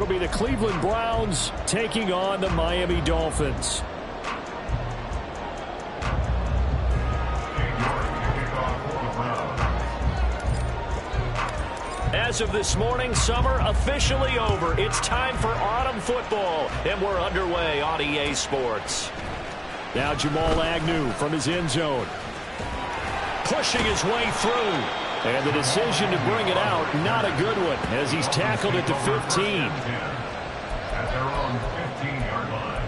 It'll be the Cleveland Browns taking on the Miami Dolphins. As of this morning, summer officially over. It's time for autumn football, and we're underway on EA Sports. Now Jamal Agnew from his end zone. Pushing his way through. And the decision to bring it out, not a good one, as he's tackled at the 15. At their own 15-yard line.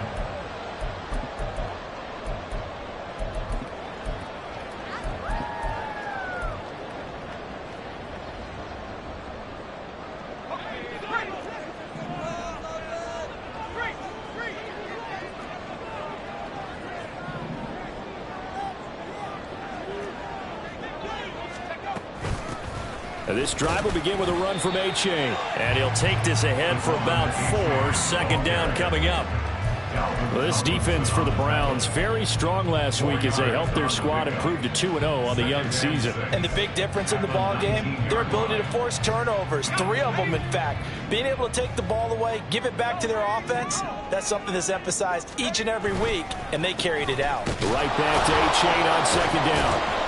This drive will begin with a run from A-Chain. And he'll take this ahead for about 4. Second down coming up. Well, this defense for the Browns, very strong last week as they helped their squad improve to 2-0 on the young season. And the big difference in the ball game, their ability to force turnovers, 3 of them in fact. Being able to take the ball away, give it back to their offense, that's something that's emphasized each and every week, and they carried it out. Right back to A-Chain on second down.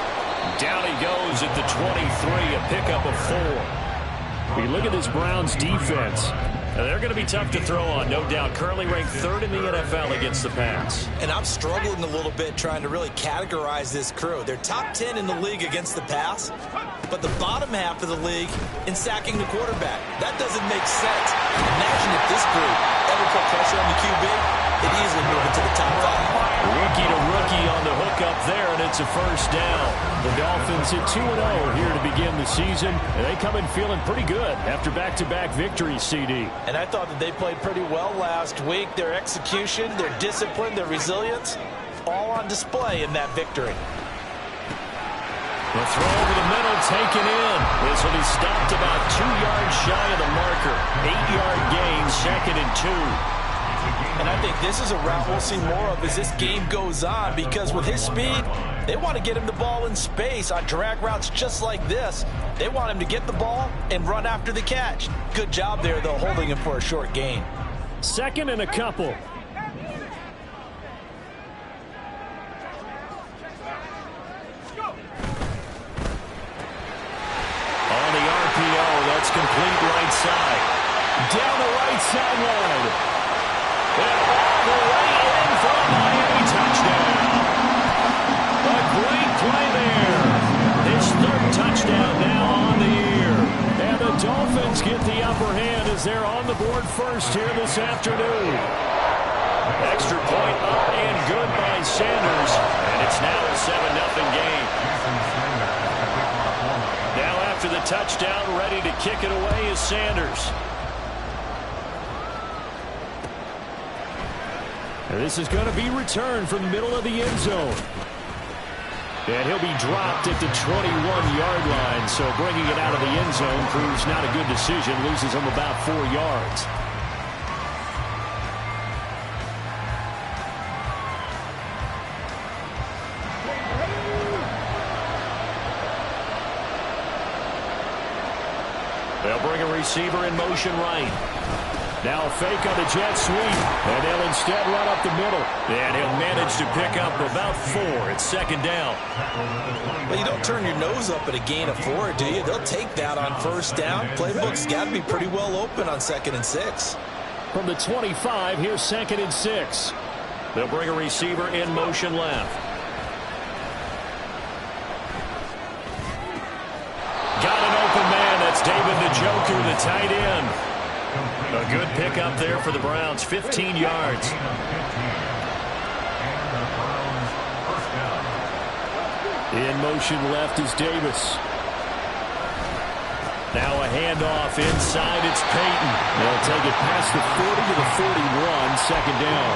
Down he goes at the 23, a pickup of 4. We look at this Browns defense. They're going to be tough to throw on, no doubt. Currently ranked 3rd in the NFL against the pass. And I'm struggling a little bit trying to really categorize this crew. They're top 10 in the league against the pass, but the bottom half of the league in sacking the quarterback. That doesn't make sense. Imagine if this group ever put pressure on the QB, they'd easily move into the top 5. Rookie to rookie on the hook up there, and it's a first down. The Dolphins at 2-0 here to begin the season, and they come in feeling pretty good after back-to-back victories, CD. And I thought that they played pretty well last week. Their execution, their discipline, their resilience, all on display in that victory. The throw over the middle, taken in. This one is stopped about 2 yards shy of the marker. 8-yard gain, 2nd and 2. And I think this is a route we'll see more of as this game goes on, because with his speed, they want to get him the ball in space on drag routes just like this. They want him to get the ball and run after the catch. Good job there, though, holding him for a short gain. 2nd and a couple. On the RPO, that's complete right side. Down the right sideline. And all the way in for a Miami touchdown. A great play there. His 3rd touchdown now on the year. And the Dolphins get the upper hand as they're on the board first here this afternoon. Extra point up and good by Sanders. And it's now a 7-0 game. Now after the touchdown, ready to kick it away is Sanders. And this is going to be returned from the middle of the end zone. And he'll be dropped at the 21-yard line. So bringing it out of the end zone proves not a good decision. Loses him about 4 yards. They'll bring a receiver in motion right. Now a fake on the jet sweep, and they'll instead run up the middle. And he'll manage to pick up about 4. It's 2nd down. But you don't turn your nose up at a gain of 4, do you? They'll take that on first down. Playbook's got to be pretty well open on 2nd and 6. From the 25, here's 2nd and 6. They'll bring a receiver in motion left. Got an open man. That's David the Joker, the tight end. A good pickup there for the Browns, 15 yards. In motion left is Davis. Now a handoff inside, it's Peyton. They'll take it past the 40 to the 41, 2nd down.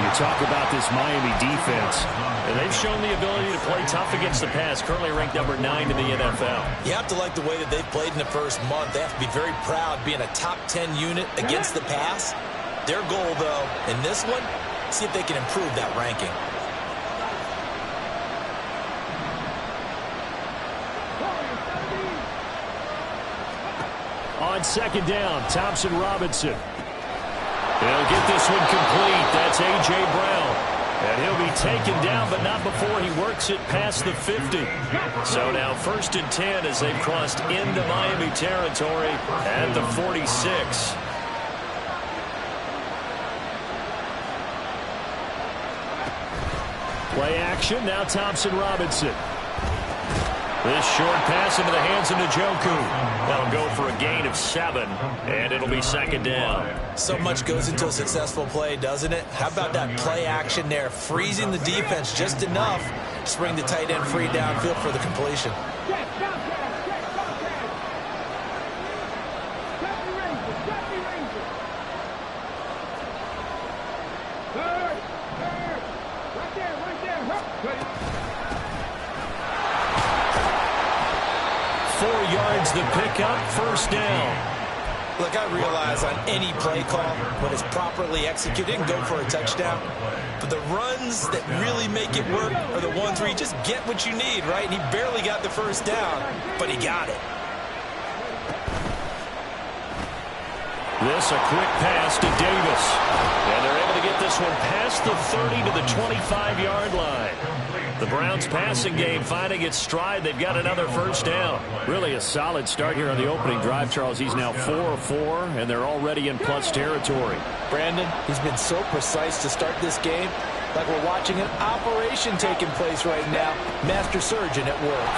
You talk about this Miami defense. And they've shown the ability to play tough against the pass, currently ranked number 9 in the NFL. You have to like the way that they've played in the first month. They have to be very proud being a top 10 unit against the pass. Their goal, though, in this one, see if they can improve that ranking. On on second down. Thompson Robinson. They'll get this one complete. That's A.J. Brown. And he'll be taken down, but not before he works it past the 50. So now 1st and 10 as they've crossed into Miami territory at the 46. Play action, now Thompson Robinson. This short pass into the hands of Njoku. That'll go for a gain of 7, and it'll be second down. So much goes into a successful play, doesn't it? How about that play action there, freezing the defense just enough to bring the tight end free downfield for the completion. The pickup, first down. Look, I realize on any play call, when it's properly executed, and go for a touchdown. But the runs that really make it work are the ones where you just get what you need, right? And he barely got the first down, but he got it. This a quick pass to Davis. And they're able to get this one past the 30 to the 25-yard line. The Browns passing game finding its stride. They've got another first down. Really a solid start here on the opening drive, Charles. He's now 4 of 4, and they're already in plus territory. Brandon, he's been so precise to start this game. Like we're watching an operation taking place right now. Master surgeon at work.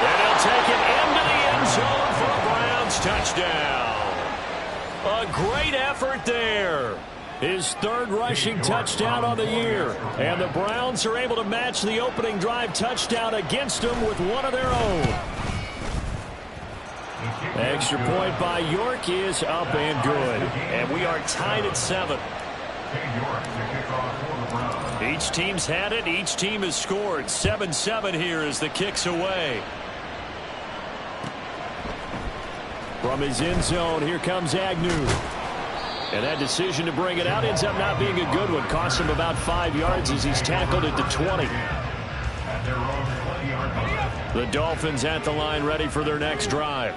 And he'll take it into the end zone for a Browns touchdown. A great effort there. His 3rd rushing touchdown on the year. And the Browns are able to match the opening drive touchdown against them with one of their own. Extra point by York is up and good. And we are tied at 7. Each team's had it. Each team has scored. 7-7 here as the kick's away. From his end zone, here comes Agnew. And that decision to bring it out ends up not being a good one. Costs him about 5 yards as he's tackled at the 20. The Dolphins at the line ready for their next drive.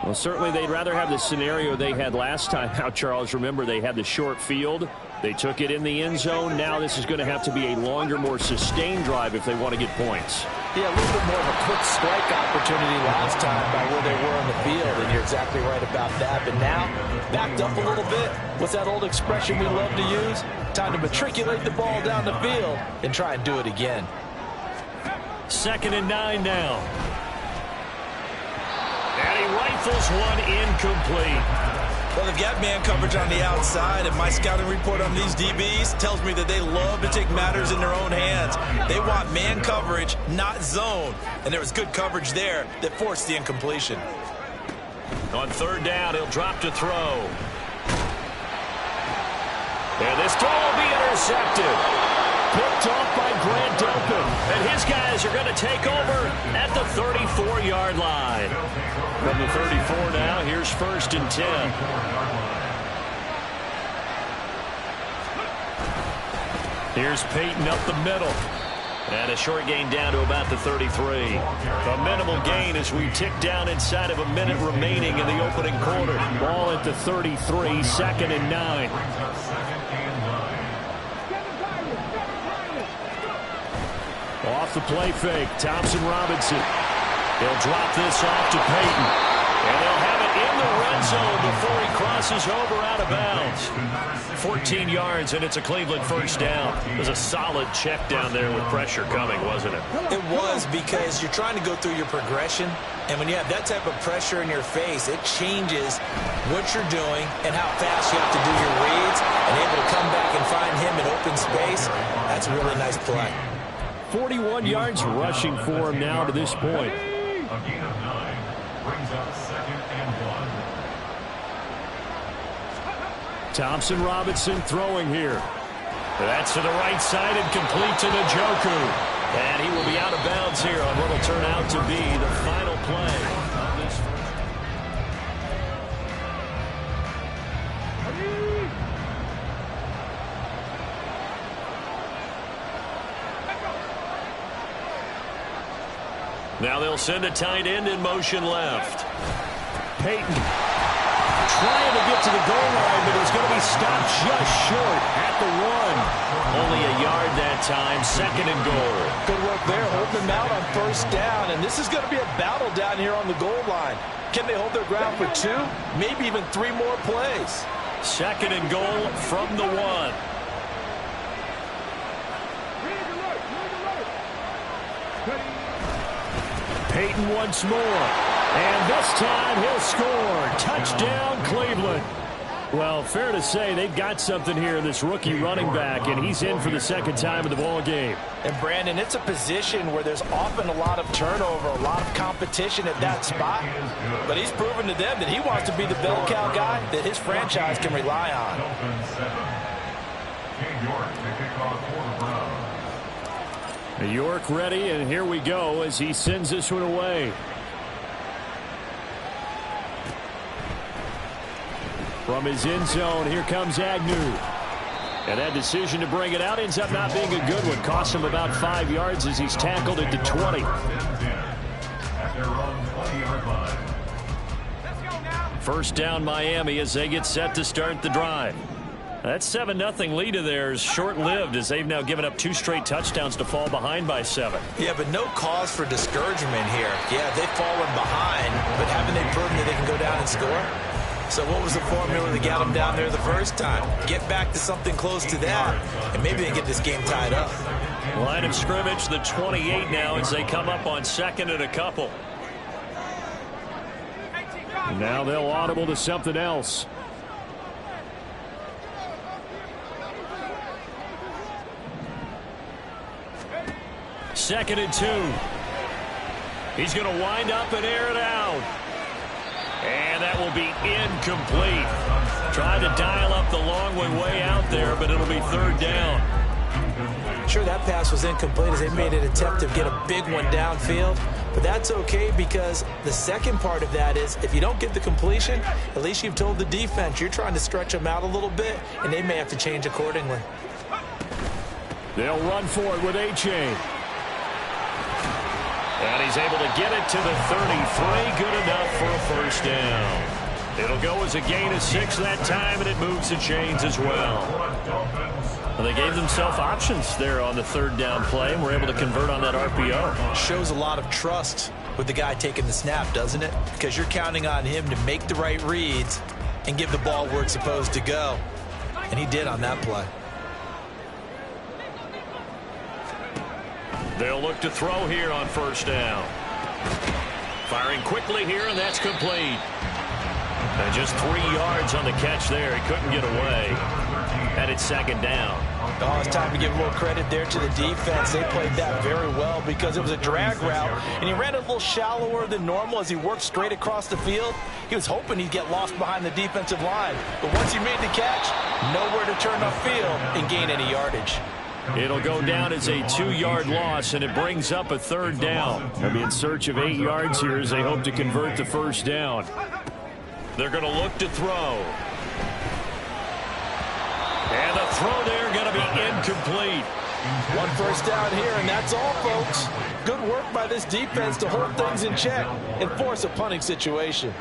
Well, certainly they'd rather have the scenario they had last time out, Charles. Remember, they had the short field. They took it in the end zone. Now this is going to have to be a longer, more sustained drive if they want to get points. Yeah, a little bit more of a quick strike opportunity last time by where they were on the field, and you're exactly right about that. But now, backed up a little bit. What's that old expression we love to use? Time to matriculate the ball down the field and try and do it again. 2nd and 9 now. And he rifles one incomplete. Well, they've got man coverage on the outside, and my scouting report on these DBs tells me that they love to take matters in their own hands. They want man coverage, not zone. And there was good coverage there that forced the incompletion. On 3rd down, he'll drop to throw. And this throw will be intercepted. Picked off by Grant Delpin. And his guys are going to take over at the 34-yard line. From the 34 now, here's 1st and 10. Here's Peyton up the middle. And a short gain down to about the 33. A minimal gain as we tick down inside of a minute remaining in the opening quarter. Ball at the 33, 2nd and 9. Off the play fake, Thompson Robinson. He'll drop this off to Peyton. And they'll have it in the red zone before he crosses over out of bounds. 14 yards, and it's a Cleveland first down. It was a solid check down there with pressure coming, wasn't it? It was, because you're trying to go through your progression. And when you have that type of pressure in your face, it changes what you're doing and how fast you have to do your reads. And able to come back and find him in open space, that's a really nice play. 41 yards rushing for him now to this point. A gain of 9 brings up 2nd and 1. Thompson Robinson throwing here. That's to the right side and complete to Njoku. And he will be out of bounds here on what will turn out to be the final play of this first. Now they'll send a tight end in motion left. Peyton trying to get to the goal line, but he's going to be stopped just short at the 1. Only a yard that time, 2nd and goal. Good work there, holding them out on 1st down, and this is going to be a battle down here on the goal line. Can they hold their ground for 2, maybe even 3 more plays? 2nd and goal from the 1. Peyton once more. And this time he'll score. Touchdown, Cleveland. Well, fair to say they've got something here, this rookie running back, and he's in for the 2nd time of the ball game. And, Brandon, it's a position where there's often a lot of turnover, a lot of competition at that spot. But he's proven to them that he wants to be the bell cow guy that his franchise can rely on. York ready, and here we go as he sends this one away. From his end zone, here comes Agnew. And that decision to bring it out ends up not being a good one. Cost him about 5 yards as he's tackled at the 20. First down Miami as they get set to start the drive. That 7-0 lead of theirs short-lived as they've now given up 2 straight touchdowns to fall behind by 7. Yeah, but no cause for discouragement here. Yeah, they've fallen behind, but haven't they proven that they can go down and score? So what was the formula to get them down there the first time? Get back to something close to that, and maybe they get this game tied up. Line of scrimmage, the 28 now as they come up on 2nd and a couple. Now they'll audible to something else. Second and 2. He's going to wind up and air it out. And that will be incomplete. Tried to dial up the long way out there, but it'll be 3rd down. Sure, that pass was incomplete as they made an attempt to get a big one downfield. But that's okay because the second part of that is if you don't get the completion, at least you've told the defense you're trying to stretch them out a little bit, and they may have to change accordingly. They'll run for it with A-Chain. And he's able to get it to the 33. Good enough for a 1st down. It'll go as a gain of 6 that time, and it moves the chains as well. And they gave themselves options there on the 3rd down play, and were able to convert on that RPO. Shows a lot of trust with the guy taking the snap, doesn't it? Because you're counting on him to make the right reads and give the ball where it's supposed to go. And he did on that play. They'll look to throw here on 1st down. Firing quickly here, and that's complete. And just 3 yards on the catch there. He couldn't get away. And it's 2nd down. Oh, it's time to give a little credit there to the defense. They played that very well because it was a drag route, and he ran a little shallower than normal as he worked straight across the field. He was hoping he'd get lost behind the defensive line. But once he made the catch, nowhere to turn upfield and gain any yardage. It'll go down as a 2-yard loss, and it brings up a 3rd down. They'll be in search of 8 yards here as they hope to convert the 1st down. They're going to look to throw. And the throw there going to be incomplete. 1 1st down here, and that's all, folks. Good work by this defense to hold things in check and force a punting situation.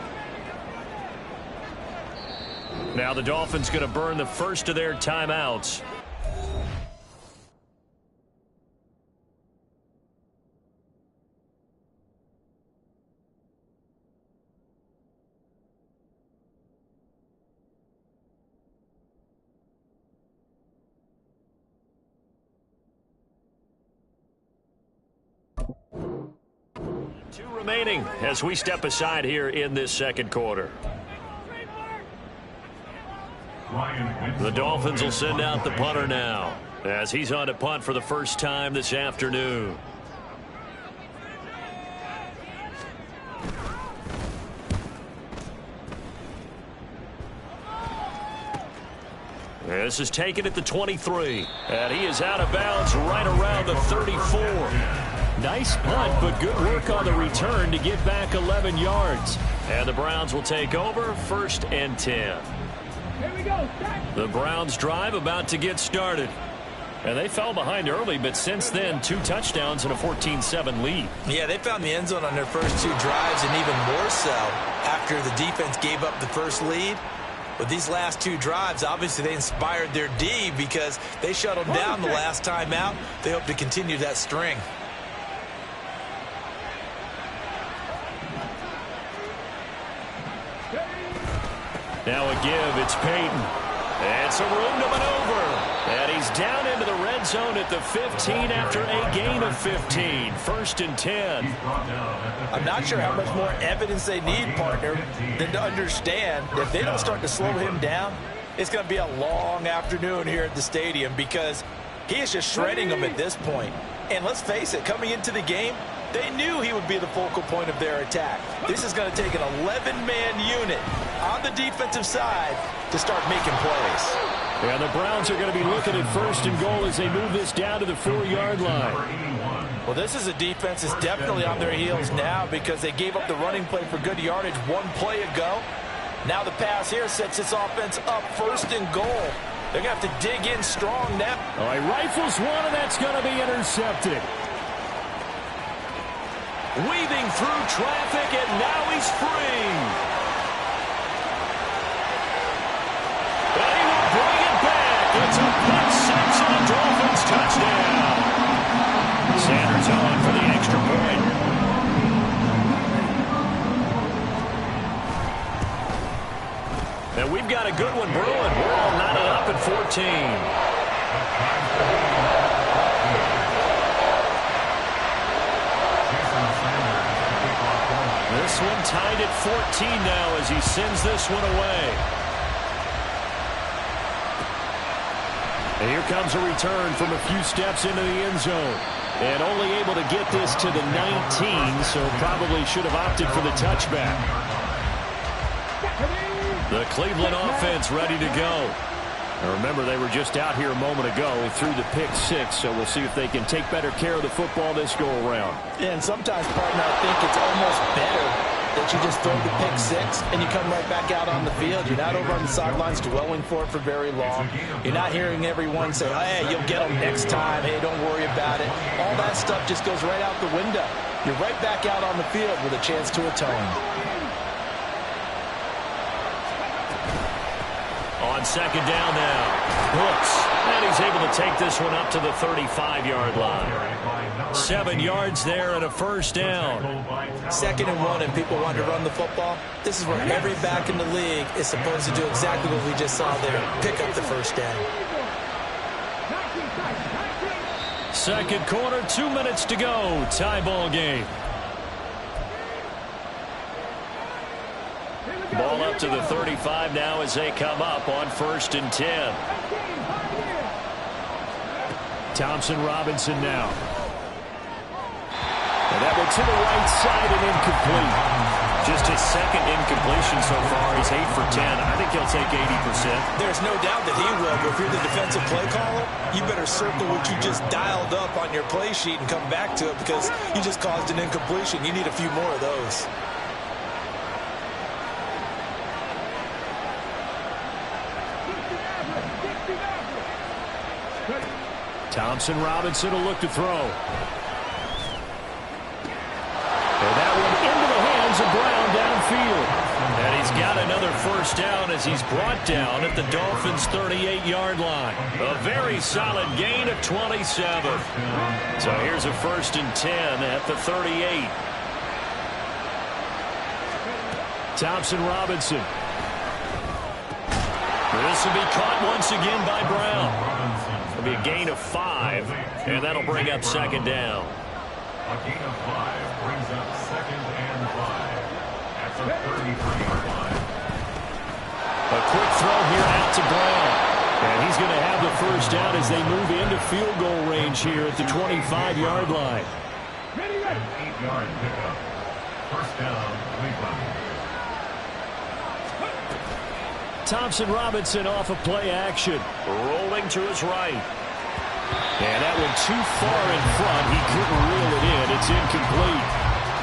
Now the Dolphins going to burn the first of their timeouts. Two remaining as we step aside here in this 2nd quarter. The Dolphins will send out the punter now as he's on to punt for the first time this afternoon. This is taken at the 23, and he is out of bounds right around the 34. Nice punt, but good work on the return to get back 11 yards. And the Browns will take over 1st and 10. Here we go. The Browns drive about to get started. And they fell behind early, but since then, 2 touchdowns and a 14-7 lead. Yeah, they found the end zone on their first 2 drives, and even more so after the defense gave up the first lead. But these last 2 drives, obviously they inspired their D because they shut them down the last time out. They hope to continue that string. Now a give, it's Peyton. It's a room to maneuver. And he's down into the red zone at the 15 after a gain of 15. 1st and 10. I'm not sure how much more evidence they need, partner, than to understand that if they don't start to slow him down, it's going to be a long afternoon here at the stadium because he is just shredding them at this point. And let's face it, coming into the game, they knew he would be the focal point of their attack. This is going to take an 11-man unit on the defensive side to start making plays. Yeah, the Browns are going to be looking at 1st and goal as they move this down to the 4-yard line. Well, this is a defense that's definitely on their heels now because they gave up the running play for good yardage 1 play ago. Now the pass here sets this offense up 1st and goal. They're going to have to dig in strong now. He rifles one, and that's going to be intercepted. Weaving through traffic, and now he's free. And he will bring it back. It's a pick 6 and a Dolphins touchdown. Sanders on for the extra point. And we've got a good one brewing. We're all knotted up at 14. This one tied at 14 now as he sends this one away. And here comes a return from a few steps into the end zone. And only able to get this to the 19, so probably should have opted for the touchback. The Cleveland offense ready to go. Now remember, they were just out here a moment ago. He threw the pick 6, so we'll see if they can take better care of the football this go-around. Yeah, and sometimes, partner, I think it's almost better that you just throw the pick 6 and you come right back out on the field. You're not over on the sidelines dwelling for it for very long. You're not hearing everyone say, hey, you'll get them next time. Hey, don't worry about it. All that stuff just goes right out the window. You're right back out on the field with a chance to atone. On 2nd down now, Brooks, and he's able to take this one up to the 35-yard line. 7 yards there and a 1st down. 2nd and 1, and people want to run the football. This is where every back in the league is supposed to do exactly what we just saw there, pick up the 1st down. 2nd quarter, 2 minutes to go, tie ball game. Ball up to the 35 now as they come up on 1st and 10. Thompson Robinson now. And that one to the right side and incomplete. Just his 2nd incompletion so far. He's 8 for 10. I think he'll take 80%. There's no doubt that he will, but if you're the defensive play caller, you better circle what you just dialed up on your play sheet and come back to it because you just caused an incompletion. You need a few more of those. Thompson Robinson will look to throw. And that one into the hands of Brown downfield. And he's got another 1st down as he's brought down at the Dolphins' 38-yard line. A very solid gain of 27. So here's a 1st and 10 at the 38. Thompson Robinson. This will be caught once again by Brown. It'll be a gain of 5, and that'll bring up 2nd down. A gain of 5 brings up 2nd and 5 at the 33-yard line. A quick throw here out to Brown. And he's going to have the 1st down as they move into field goal range here at the 25-yard line. An 8-yard pickup. 1st down, Cleveland. Thompson Robinson off of play action. Rolling to his right. And that one too far in front. He couldn't reel it in. It's incomplete.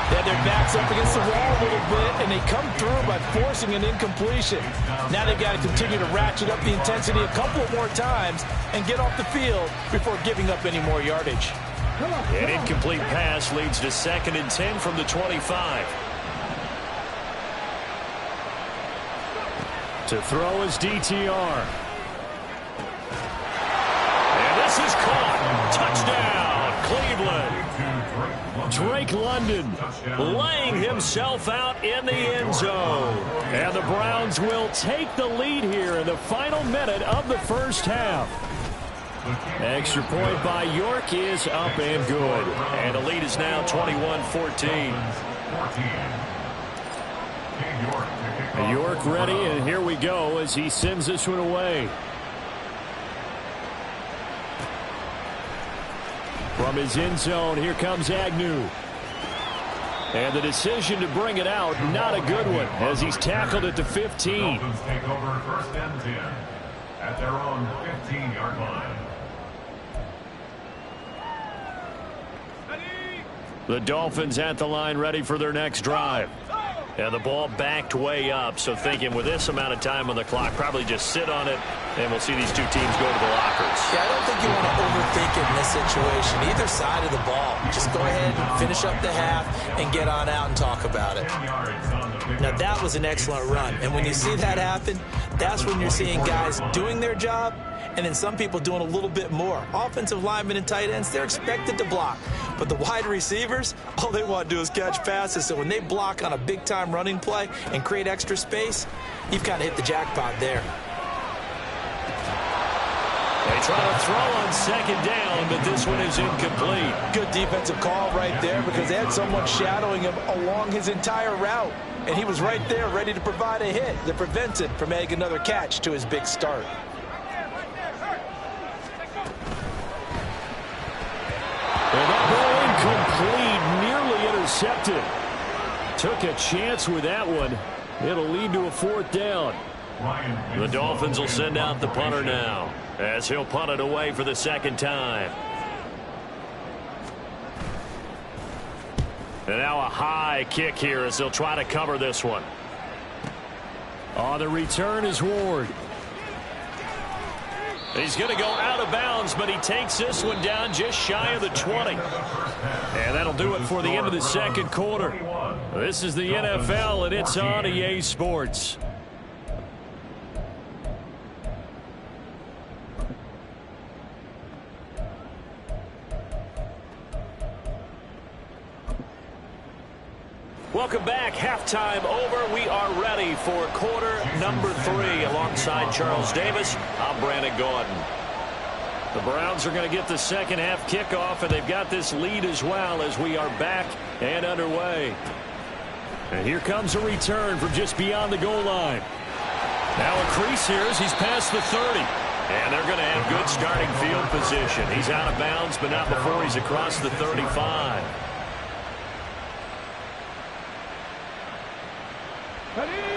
They had their backs up against the wall a little bit, and they come through by forcing an incompletion. Now they've got to continue to ratchet up the intensity a couple more times and get off the field before giving up any more yardage. An incomplete pass leads to 2nd and 10 from the 25. To throw is DTR. And this is caught. Touchdown, Cleveland. Drake London laying himself out in the end zone. And the Browns will take the lead here in the final minute of the first half. Extra point by York is up and good. And the lead is now 21-14. York ready, and here we go as he sends this one away. From his end zone, here comes Agnew. And the decision to bring it out, not a good one, as he's tackled at the 15. Dolphins take over 1st and 10 at their own 15-yard line. The Dolphins at the line ready for their next drive. And the ball backed way up, so thinking with this amount of time on the clock, probably just sit on it, and we'll see these two teams go to the lockers. Yeah, I don't think you want to overthink it in this situation. Either side of the ball. Just go ahead and finish up the half and get on out and talk about it. Now, that was an excellent run. And when you see that happen, that's when you're seeing guys doing their job and then some people doing a little bit more. Offensive linemen and tight ends, they're expected to block. But the wide receivers, all they want to do is catch passes. So when they block on a big-time running play and create extra space, you've kind of hit the jackpot there. They try to throw on 2nd down, but this one is incomplete. Good defensive call right there because they had someone shadowing him along his entire route. And he was right there ready to provide a hit that prevented from adding another catch to his big start. And that ball incomplete, nearly intercepted. Took a chance with that one. It'll lead to a 4th down. The Dolphins will send out the punter now, as he'll punt it away for the 2nd time. And now a high kick here as they'll try to cover this one. On the return is Ward. He's going to go out of bounds, but he takes this one down just shy of the 20. And that'll do it for the end of the 2nd quarter. This is the NFL, and it's on EA Sports. Welcome back. Halftime over. We are ready for quarter number 3. Alongside Charles Davis, I'm Brandon Gordon. The Browns are going to get the 2nd half kickoff, and they've got this lead as well as we are back and underway. And here comes a return from just beyond the goal line. Now a crease here as he's past the 30. And they're going to have good starting field position. He's out of bounds, but not before he's across the 35.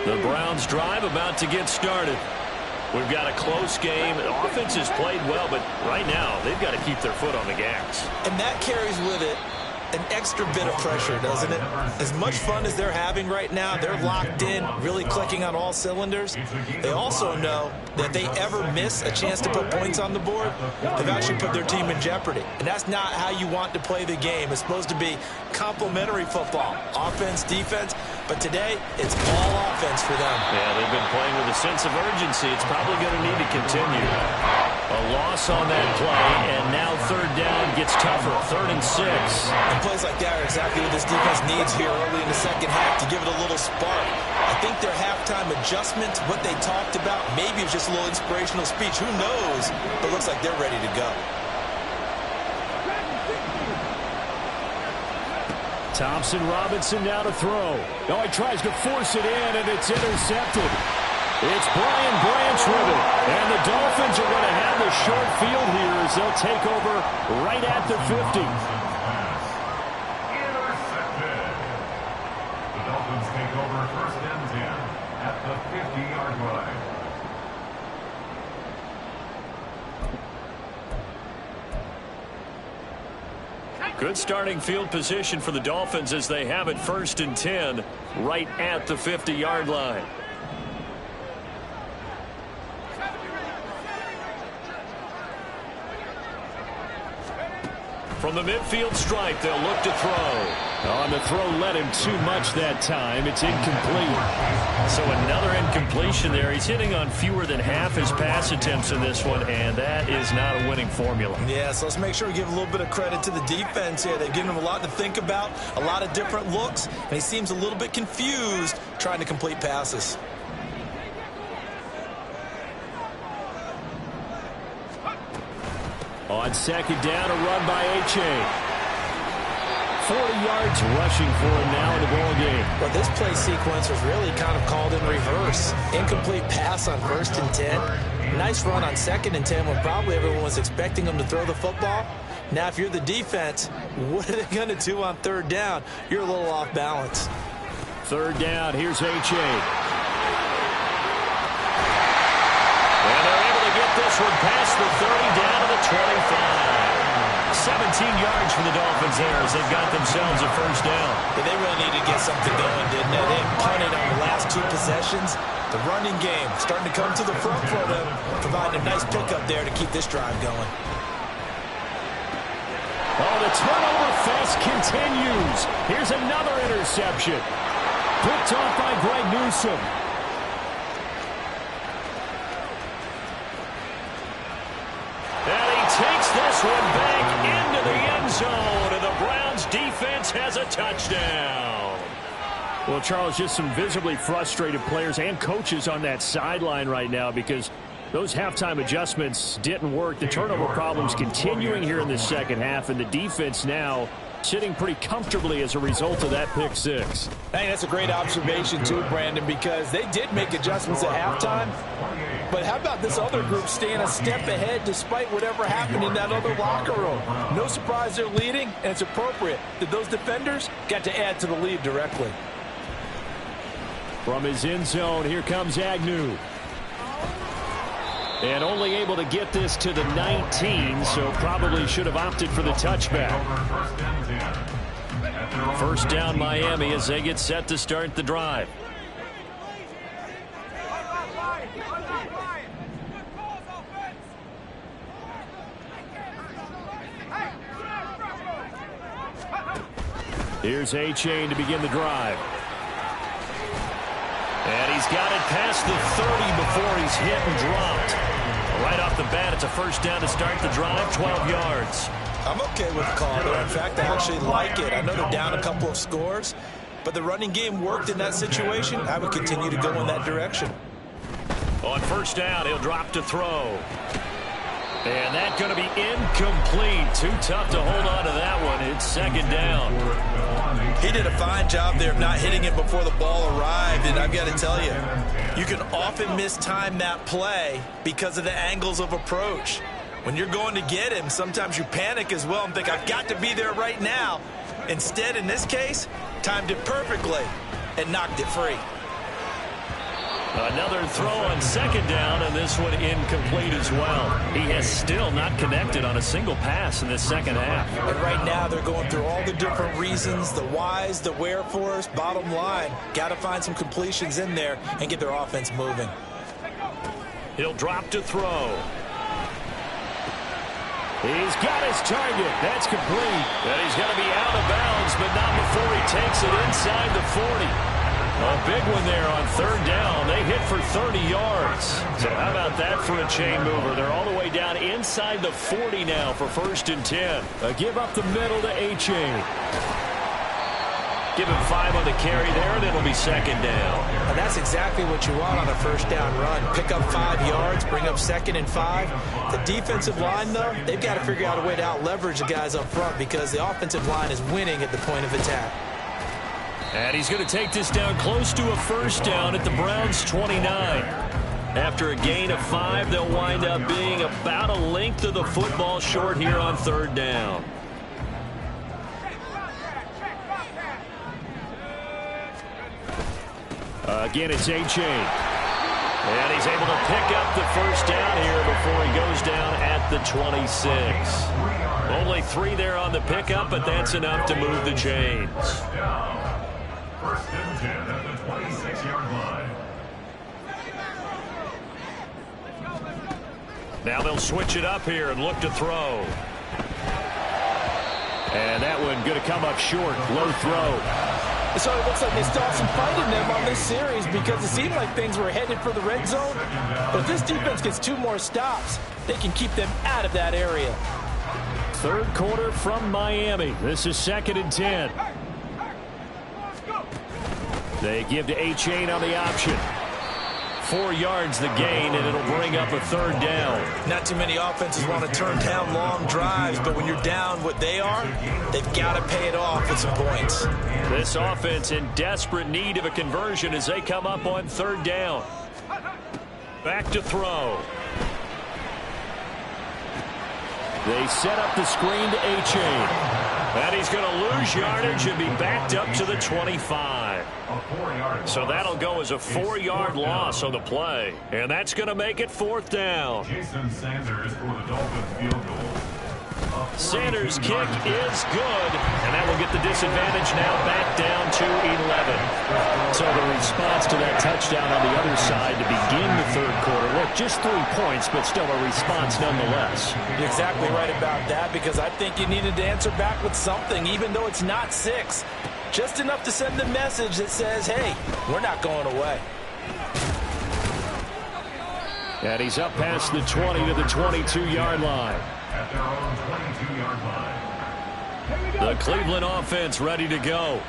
The Browns drive about to get started. We've got a close game. The offense has played well, but right now they've got to keep their foot on the gas. And that carries with it an extra bit of pressure, doesn't it? As much fun as they're having right now, they're locked in, really clicking on all cylinders. They also know that if they ever miss a chance to put points on the board, they've actually put their team in jeopardy. And that's not how you want to play the game. It's supposed to be complementary football, offense, defense. But today, it's all offense for them. Yeah, they've been playing with a sense of urgency. It's probably going to need to continue. A loss on that play, and now 3rd down gets tougher, 3rd and 6. And plays like that are exactly what this defense needs here early in the 2nd half to give it a little spark. I think their halftime adjustment, what they talked about, maybe it was just a little inspirational speech. Who knows? But it looks like they're ready to go. Thompson Robinson now to throw. Oh, he tries to force it in, and it's intercepted. It's Brian Branch with it. And the Dolphins are going to have the short field here as they'll take over right at the 50. Intercepted. The Dolphins take over 1st and 10 at the 50-yard line. Good starting field position for the Dolphins as they have it 1st and 10 right at the 50-yard line. From the midfield stripe, they'll look to throw. On the throw led him too much that time. It's incomplete. So another incompletion there. He's hitting on fewer than half his pass attempts in this one, and that is not a winning formula. Yeah, so let's make sure we give a little bit of credit to the defense here. They've given him a lot to think about, a lot of different looks, and he seems a little bit confused trying to complete passes. On 2nd down, a run by H.A. 40 yards rushing for him now in the ball game. Well, this play sequence was really kind of called in reverse. Incomplete pass on 1st and 10. Nice run on 2nd and 10 when probably everyone was expecting him to throw the football. Now, if you're the defense, what are they going to do on 3rd down? You're a little off balance. 3rd down, here's H.A. And they're able to get this one past the 30 down to the 25. 17 yards for the Dolphins there as they've got themselves a 1st down. Yeah, they really need to get something going, didn't they? They punted on the last 2 possessions. The running game starting to come to the front for them, providing a nice pickup there to keep this drive going. Oh, the turnover fest continues. Here's another interception. Picked off by Greg Newsome. And he takes this one back into the end zone, and the Browns defense has a touchdown. Well, Charles, just some visibly frustrated players and coaches on that sideline right now because those halftime adjustments didn't work. The turnover problems continuing here in the 2nd half, and the defense now sitting pretty comfortably as a result of that pick 6. Hey, that's a great observation too, Brandon, because they did make adjustments at halftime. But how about this other group staying a step ahead despite whatever happened in that other locker room? No surprise they're leading, and it's appropriate that those defenders got to add to the lead directly. From his end zone, here comes Agnew. And only able to get this to the 19, so probably should have opted for the touchback. 1st down Miami as they get set to start the drive. Here's A-Chain to begin the drive. And he's got it past the 30 before he's hit and dropped. Right off the bat, it's a 1st down to start the drive, 12 yards. I'm okay with the call there. In fact, I actually like it. I know they're down a couple of scores, but the running game worked in that situation. I would continue to go in that direction. On 1st down, he'll drop to throw. And that's going to be incomplete. Too tough to hold on to that one. It's 2nd down. He did a fine job there of not hitting it before the ball arrived, and I've got to tell you, you can often mistime that play because of the angles of approach. When you're going to get him, sometimes you panic as well and think, I've got to be there right now. Instead, in this case, timed it perfectly and knocked it free. Another throw on 2nd down, and this one incomplete as well. He has still not connected on a single pass in this 2nd half. And right now they're going through all the different reasons, the whys, the wherefores. Bottom line, got to find some completions in there and get their offense moving. He'll drop to throw. He's got his target. That's complete. And he's going to be out of bounds, but not before he takes it inside the 40. A big one there on 3rd down. They hit for 30 yards. So how about that for a chain mover? They're all the way down inside the 40 now for 1st and 10. A give up the middle to A-Chain. Give him 5 on the carry there, and it'll be 2nd down. And that's exactly what you want on a 1st down run. Pick up 5 yards, bring up 2nd and 5. The defensive line, though, they've got to figure out a way to out-leverage the guys up front because the offensive line is winning at the point of attack. And he's going to take this down close to a 1st down at the Browns' 29. After a gain of 5, they'll wind up being about a length of the football short here on 3rd down. Again, it's A-Chain. And he's able to pick up the 1st down here before he goes down at the 26. Only 3 there on the pickup, but that's enough to move the chains. First and 10 at the 26-yard line. Now they'll switch it up here and look to throw. And that one going to come up short. Low throw. So it looks like they still have some fight in them on this series because it seemed like things were headed for the red zone. But if this defense gets 2 more stops, they can keep them out of that area. Third quarter from Miami. This is 2nd and 10. They give to Achane on the option. 4 yards the gain, and it'll bring up a 3rd down. Not too many offenses want to turn down long drives, but when you're down what they are, they've got to pay it off with some points. This offense in desperate need of a conversion as they come up on 3rd down. Back to throw. They set up the screen to Achane. And he's going to lose yardage and be backed up to the 25. So that'll go as a 4-yard loss on the play. And that's going to make it 4th down. Jason Sanders for the Dolphins field goal. Sanders' kick is good, and that will get the disadvantage now back down to 11. So the response to that touchdown on the other side to begin the 3rd quarter. Look, just 3 points, but still a response nonetheless. You're exactly right about that because I think you needed to answer back with something, even though it's not 6. Just enough to send the message that says, hey, we're not going away. And he's up past the 20 to the 22-yard line. At their own 22-yard line. The Cleveland offense ready to go.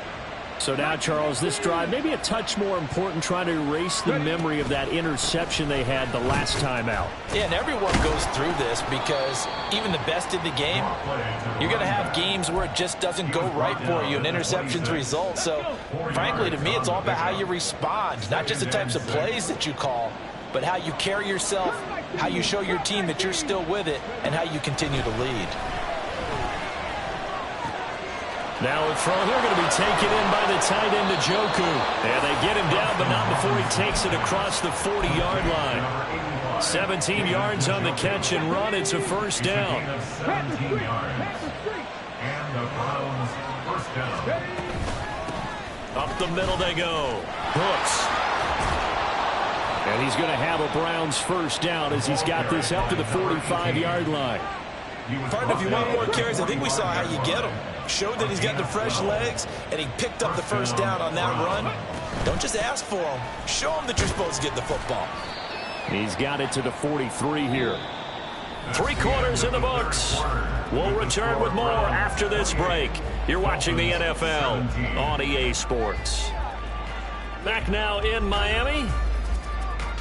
So now, Charles, this drive maybe a touch more important, trying to erase the memory of that interception they had the last time out. Yeah, and everyone goes through this because even the best in the game, you're going to have games where it just doesn't go right for you and interceptions result. So, frankly, to me, it's all about how you respond, not just the types of plays that you call, but how you carry yourself, how you show your team that you're still with it, and how you continue to lead. Now a throw. They're going to be taken in by the tight end, Njoku. And they get him down, but not before he takes it across the 40-yard line. 17 yards on the catch and run. It's a 1st down. 17 yards. And the Browns first down. Up the middle they go. Brooks. And he's going to have a Browns 1st down as he's got this up to the 45-yard line. Partner, if you want more carries, I think we saw how you get him. Showed that he's got the fresh legs, and he picked up the 1st down on that run. Don't just ask for him. Show him that you're supposed to get the football. He's got it to the 43 here. 3 quarters in the books. We'll return with more after this break. You're watching the NFL on EA Sports. Back now in Miami.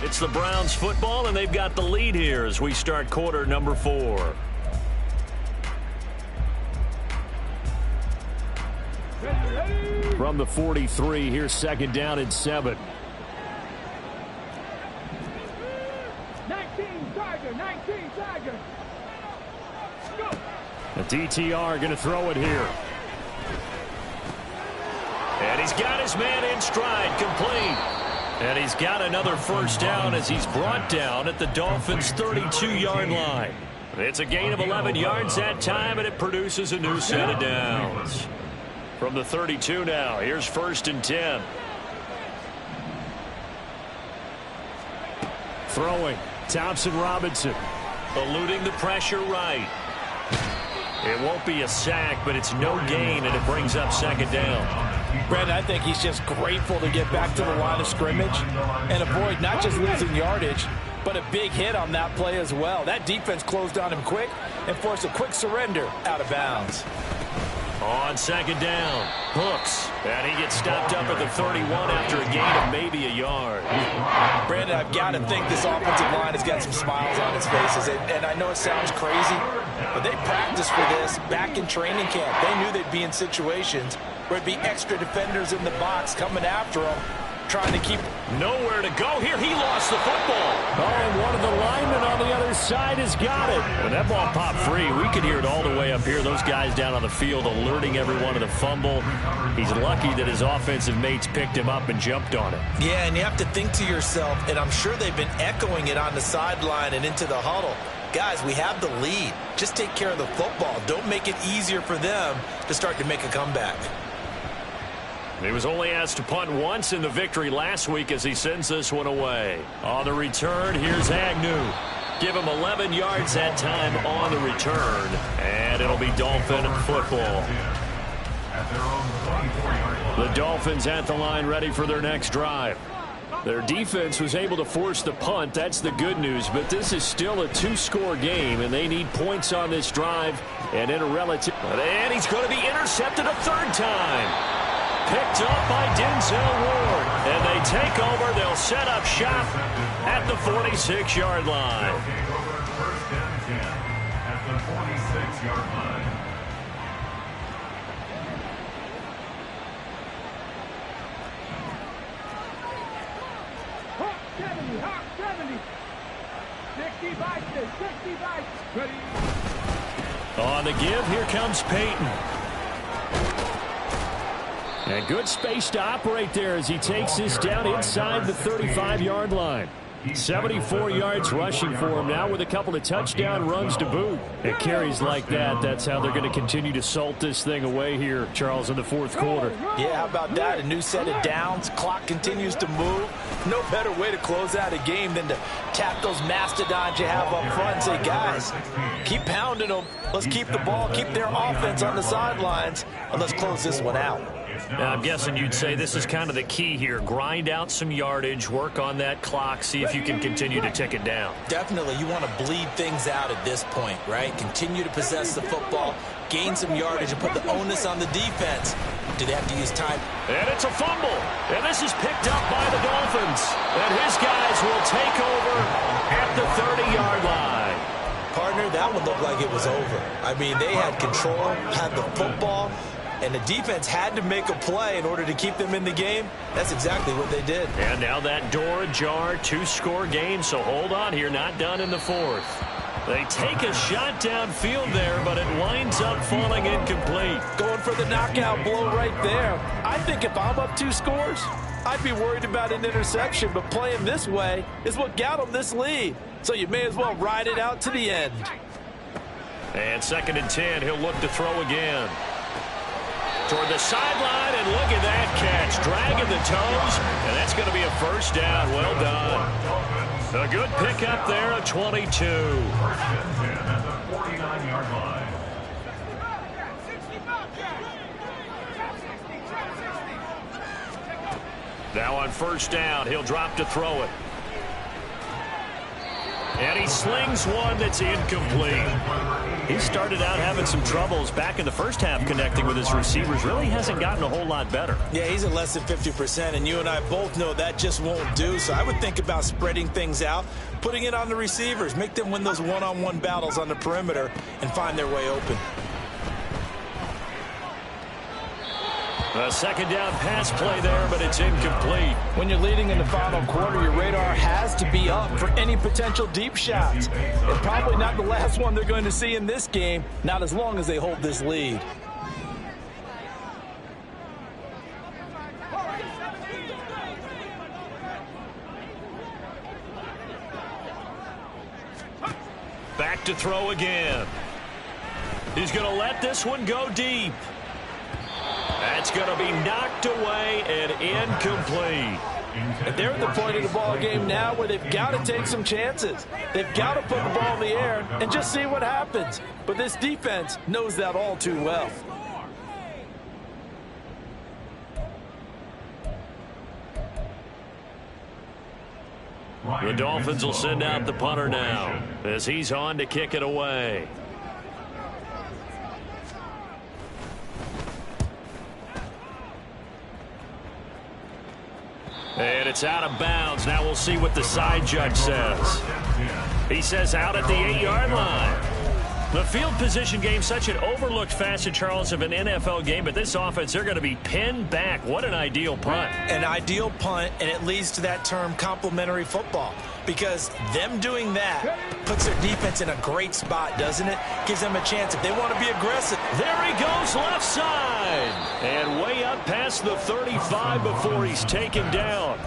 It's the Browns football, and they've got the lead here as we start quarter number 4. From the 43, here's 2nd down and 7. 19 Tiger. Go. The DTR going to throw it here. And he's got his man in stride, complete. And he's got another 1st down as he's brought down at the Dolphins' 32-yard line. It's a gain of 11 yards that time, and it produces a new set of downs. From the 32 now, here's 1st and 10. Throwing, Thompson Robinson. Eluding the pressure right. It won't be a sack, but it's no gain, and it brings up 2nd down. Brandon, I think he's just grateful to get back to the line of scrimmage and avoid not just losing yardage, but a big hit on that play as well. That defense closed on him quick and forced a quick surrender out of bounds. On 2nd down, Hooks. And he gets stopped up at the 31 after a gain of maybe a yard. Brandon, I've got to think this offensive line has got some smiles on its faces. And I know it sounds crazy, but they practiced for this back in training camp. They knew they'd be in situations where it'd be extra defenders in the box coming after them, trying to keep... Nowhere to go here. He lost the football. Oh, and one of the linemen on the other side has got it. When that ball popped free, we could hear it all the way up here. Those guys down on the field alerting everyone of the fumble. He's lucky that his offensive mates picked him up and jumped on it. Yeah, and you have to think to yourself, and I'm sure they've been echoing it on the sideline and into the huddle. guys, we have the lead. Just take care of the football. Don't make it easier for them to start to make a comeback. He was only asked to punt once in the victory last week as he sends this one away. On the return, here's Agnew. Give him 11 yards that time on the return. And it'll be Dolphin football. The Dolphins at the line ready for their next drive. Their defense was able to force the punt. That's the good news. But this is still a two-score game, and they need points on this drive. And in a relative... And he's going to be intercepted a third time. Picked up by Denzel Ward. And they take over. They'll set up shop at the 46-yard line. First and 10 at the 46-yard line. Hawk 70, Hawk 70. 60 bites, 60 bites. Ready? On the give, here comes Peyton. And good space to operate there as he takes this down inside the 35-yard line. 74 yards rushing for him now with a couple of touchdown runs to boot. It carries like that. That's how they're going to continue to salt this thing away here, Charles, in the fourth quarter. Yeah, how about that? A new set of downs. Clock continues to move. No better way to close out a game than to tap those mastodons you have up front and say, guys, keep pounding them. Let's keep the ball, keep their offense on the sidelines, and let's close this one out. Now, I'm guessing you'd say this is kind of the key here. Grind out some yardage, work on that clock, see if you can continue to tick it down. Definitely, you want to bleed things out at this point, right? Continue to possess the football, gain some yardage, and put the onus on the defense. Do they have to use time? And it's a fumble. And this is picked up by the Dolphins. And his guys will take over at the 30-yard line. Partner, that one looked like it was over. I mean, they had control, had the football, and the defense had to make a play in order to keep them in the game. That's exactly what they did. And now that door ajar, two-score game, so hold on here, not done in the fourth. They take a shot downfield there, but it winds up falling incomplete. Going for the knockout blow right there. I think if I'm up 2 scores, I'd be worried about an interception, but playing this way is what got them this lead. So you may as well ride it out to the end. And 2nd and 10, he'll look to throw again. Toward the sideline, and look at that catch. Dragging the toes, and that's going to be a first down. Well done. A good pickup there, a 22. First and 10 at the 49-yard line. Now on first down, he'll drop to throw it. And he slings one that's incomplete. He started out having some troubles back in the first half connecting with his receivers. Really hasn't gotten a whole lot better. Yeah, he's at less than 50%, and you and I both know that just won't do. So I would think about spreading things out, putting it on the receivers, make them win those one-on-one battles on the perimeter and find their way open. A second down pass play there, but it's incomplete. When you're leading in the final quarter, your radar has to be up for any potential deep shots. And probably not the last one they're going to see in this game, not as long as they hold this lead. Back to throw again. He's going to let this one go deep. That's going to be knocked away and incomplete. And they're at the point of the ball game now where they've got to take some chances. They've got to put the ball in the air and just see what happens. But this defense knows that all too well. The Dolphins will send out the punter now as he's on to kick it away. And it's out of bounds. Now we'll see what the side judge says. He says out at the 8-yard line. The field position game, such an overlooked facet, Charles, of an NFL game, but this offense, they're going to be pinned back. What an ideal punt. An ideal punt, and it leads to that term complementary football, because them doing that puts their defense in a great spot, doesn't it? Gives them a chance if they want to be aggressive. There he goes, left side. And way up past the 35 before he's taken down.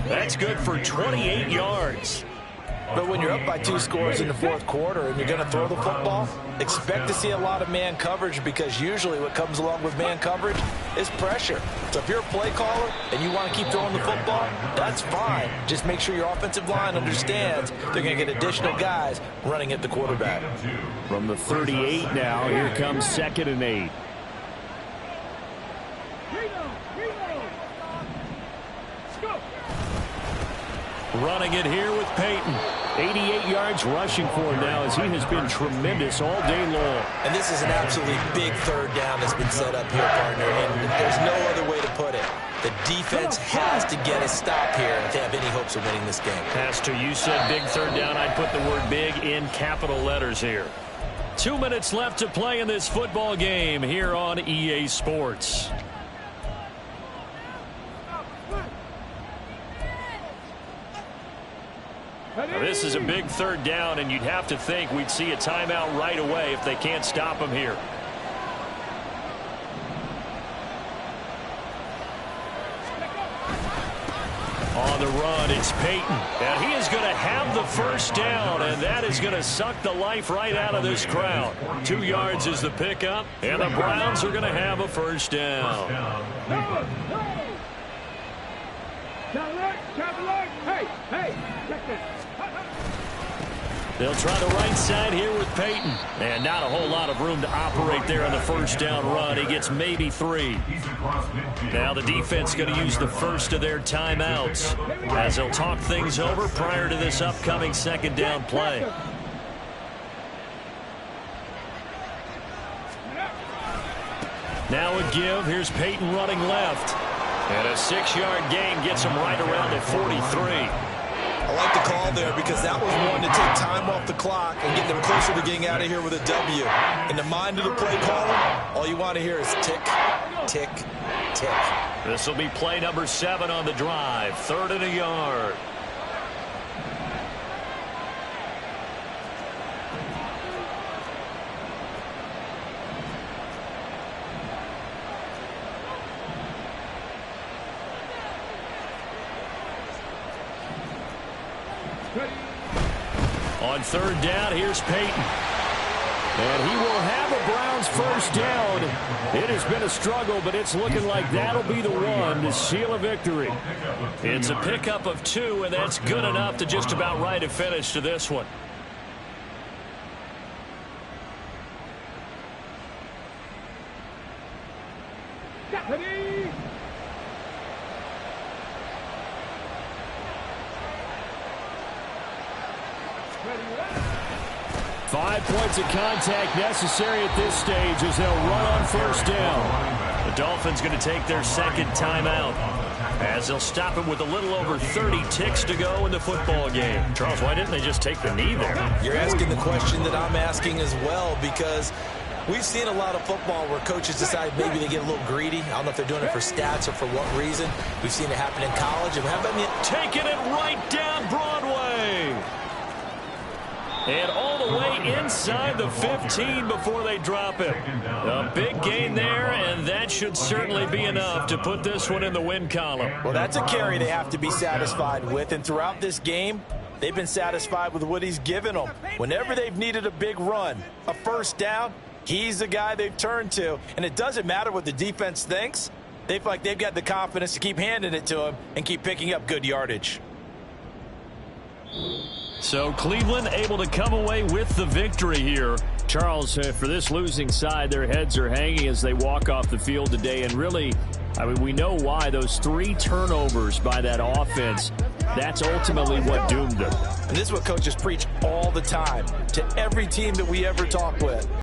That's good for 28 yards. But when you're up by 2 scores in the fourth quarter and you're going to throw the football, expect to see a lot of man coverage, because usually what comes along with man coverage is pressure. So if you're a play caller and you want to keep throwing the football, that's fine. Just make sure your offensive line understands they're going to get additional guys running at the quarterback. From the 38 now, here comes 2nd and 8. Running it here with Peyton. 88 yards rushing for him now, as he has been tremendous all day long. And this is an absolutely big third down that's been set up here, partner, and there's no other way to put it. The defense has to get a stop here if they have any hopes of winning this game. Pastor, you said big third down. I'd put the word big in capital letters here. 2 minutes left to play in this football game here on EA Sports. Now, this is a big third down, and you'd have to think we'd see a timeout right away if they can't stop him here. On the run, it's Peyton. And he is going to have the first down, and that is going to suck the life right out of this crowd. 2 yards is the pickup, and the Browns are going to have a first down. Hey, check this. They'll try the right side here with Peyton. And not a whole lot of room to operate there on the first down run. He gets maybe 3. Now the defense going to use the first of their timeouts as they'll talk things over prior to this upcoming 2nd down play. Now a give. Here's Peyton running left. And a 6-yard gain gets him right around the 43. I like the call there, because that was one to take time off the clock and get them closer to getting out of here with a W. In the mind of the play caller, all you want to hear is tick, tick, tick. This will be play number 7 on the drive. 3rd and a yard. On 3rd down, here's Peyton. And he will have a Browns first down. It has been a struggle, but it's looking like that'll be the one to seal a victory. It's a pickup of 2, and that's good enough to just about write a finish to this one. Ready? 5 points of contact necessary at this stage as they'll run on first down. The Dolphins going to take their 2nd timeout as they'll stop it with a little over 30 ticks to go in the football game. Charles, why didn't they just take the knee there? You're asking the question that I'm asking as well, because we've seen a lot of football where coaches decide maybe they get a little greedy. I don't know if they're doing it for stats or for what reason. We've seen it happen in college. And how about taking it right down Broadway? And all the way inside the 15 before they drop it. A big gain there, and that should certainly be enough to put this one in the win column. Well, that's a carry they have to be satisfied with. And throughout this game, they've been satisfied with what he's given them. Whenever they've needed a big run, a first down, he's the guy they've turned to. And it doesn't matter what the defense thinks. They feel like they've got the confidence to keep handing it to him and keep picking up good yardage. So Cleveland able to come away with the victory here. Charles, for this losing side, their heads are hanging as they walk off the field today. And really, I mean, we know why. Those 3 turnovers by that offense, that's ultimately what doomed them. And this is what coaches preach all the time to every team that we ever talk with.